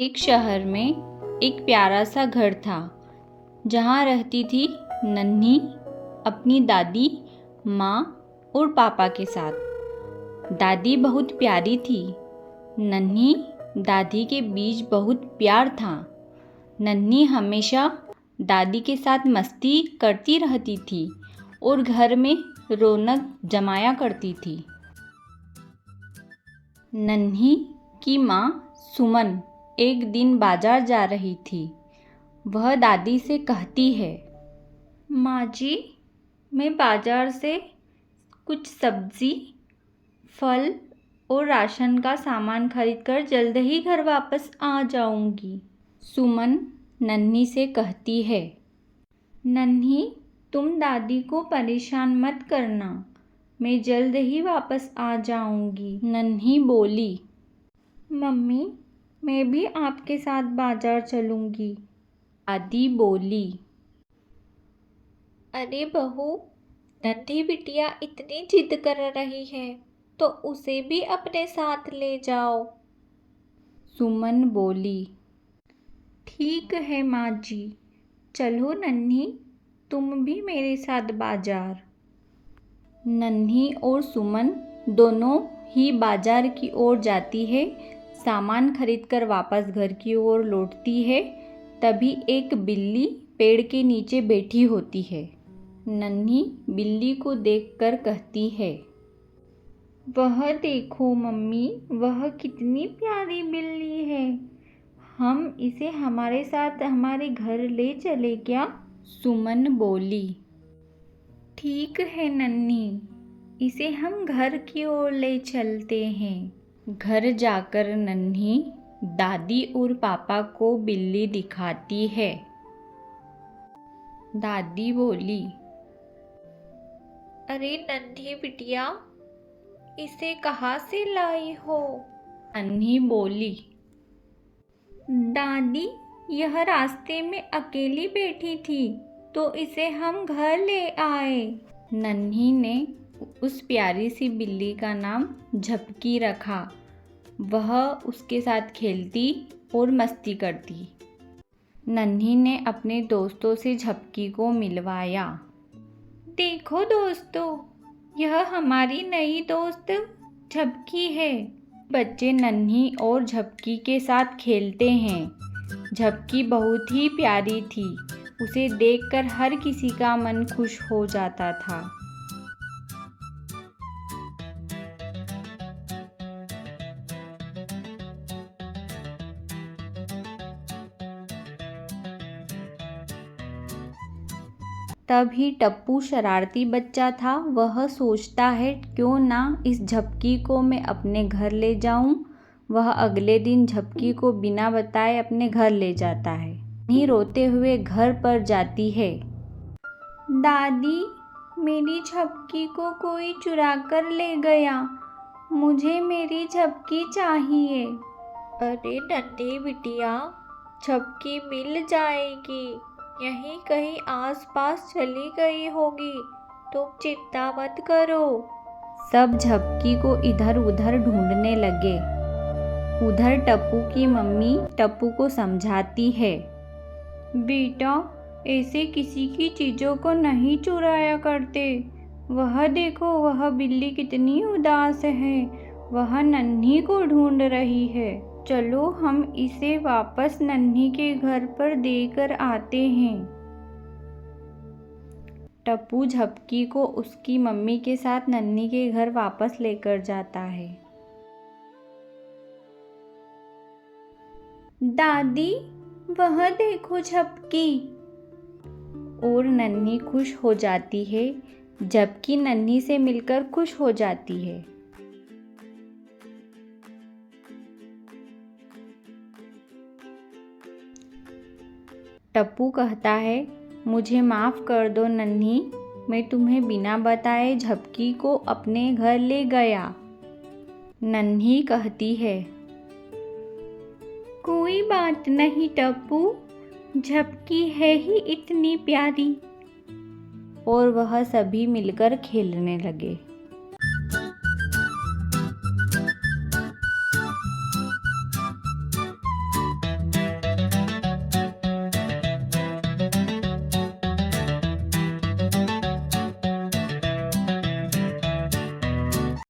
एक शहर में एक प्यारा सा घर था जहाँ रहती थी नन्ही अपनी दादी, माँ और पापा के साथ। दादी बहुत प्यारी थी। नन्ही दादी के बीच बहुत प्यार था। नन्ही हमेशा दादी के साथ मस्ती करती रहती थी और घर में रौनक जमाया करती थी। नन्ही की माँ सुमन एक दिन बाजार जा रही थी। वह दादी से कहती है, माँ जी, मैं बाजार से कुछ सब्जी, फल और राशन का सामान खरीदकर जल्द ही घर वापस आ जाऊंगी। सुमन नन्ही से कहती है, नन्ही, तुम दादी को परेशान मत करना, मैं जल्द ही वापस आ जाऊंगी। नन्ही बोली, मम्मी, मैं भी आपके साथ बाजार चलूंगी। दादी बोली, अरे बहू, नन्ही बिटिया इतनी जिद कर रही है तो उसे भी अपने साथ ले जाओ। सुमन बोली, ठीक है माँ जी, चलो नन्ही, तुम भी मेरे साथ बाजार। नन्ही और सुमन दोनों ही बाजार की ओर जाती है। सामान खरीदकर वापस घर की ओर लौटती है। तभी एक बिल्ली पेड़ के नीचे बैठी होती है। नन्ही बिल्ली को देखकर कहती है, वह देखो मम्मी, वह कितनी प्यारी बिल्ली है। हम इसे हमारे साथ हमारे घर ले चले क्या? सुमन बोली, ठीक है नन्ही, इसे हम घर की ओर ले चलते हैं। घर जाकर नन्ही दादी और पापा को बिल्ली दिखाती है। दादी बोली, अरे नन्ही बिटिया, इसे कहाँ से लाई हो? नन्ही बोली, दादी, यह रास्ते में अकेली बैठी थी तो इसे हम घर ले आए। नन्ही ने उस प्यारी सी बिल्ली का नाम झपकी रखा। वह उसके साथ खेलती और मस्ती करती। नन्ही ने अपने दोस्तों से झपकी को मिलवाया। देखो दोस्तों, यह हमारी नई दोस्त झपकी है। बच्चे नन्ही और झपकी के साथ खेलते हैं। झपकी बहुत ही प्यारी थी। उसे देखकर हर किसी का मन खुश हो जाता था। तभी टप्पू शरारती बच्चा था। वह सोचता है, क्यों ना इस झपकी को मैं अपने घर ले जाऊं। वह अगले दिन झपकी को बिना बताए अपने घर ले जाता है। नहीं, रोते हुए घर पर जाती है। दादी, मेरी झपकी को कोई चुरा कर ले गया। मुझे मेरी झपकी चाहिए। अरे नन्ही बिटिया, झपकी मिल जाएगी, यहीं कहीं आसपास चली गई होगी, तुम चिंता मत करो। सब झपकी को इधर उधर ढूंढने लगे। उधर टप्पू की मम्मी टप्पू को समझाती है, बेटा, ऐसे किसी की चीज़ों को नहीं चुराया करते। वह देखो, वह बिल्ली कितनी उदास है। वह नन्ही को ढूंढ रही है। चलो हम इसे वापस नन्ही के घर पर देकर आते हैं। टप्पू झपकी को उसकी मम्मी के साथ नन्ही के घर वापस लेकर जाता है। दादी, वह देखो झपकी। और नन्ही खुश हो जाती है। झपकी नन्ही से मिलकर खुश हो जाती है। टप्पू कहता है, मुझे माफ़ कर दो नन्ही, मैं तुम्हें बिना बताए झपकी को अपने घर ले गया। नन्ही कहती है, कोई बात नहीं टप्पू, झपकी है ही इतनी प्यारी। और वह सभी मिलकर खेलने लगे।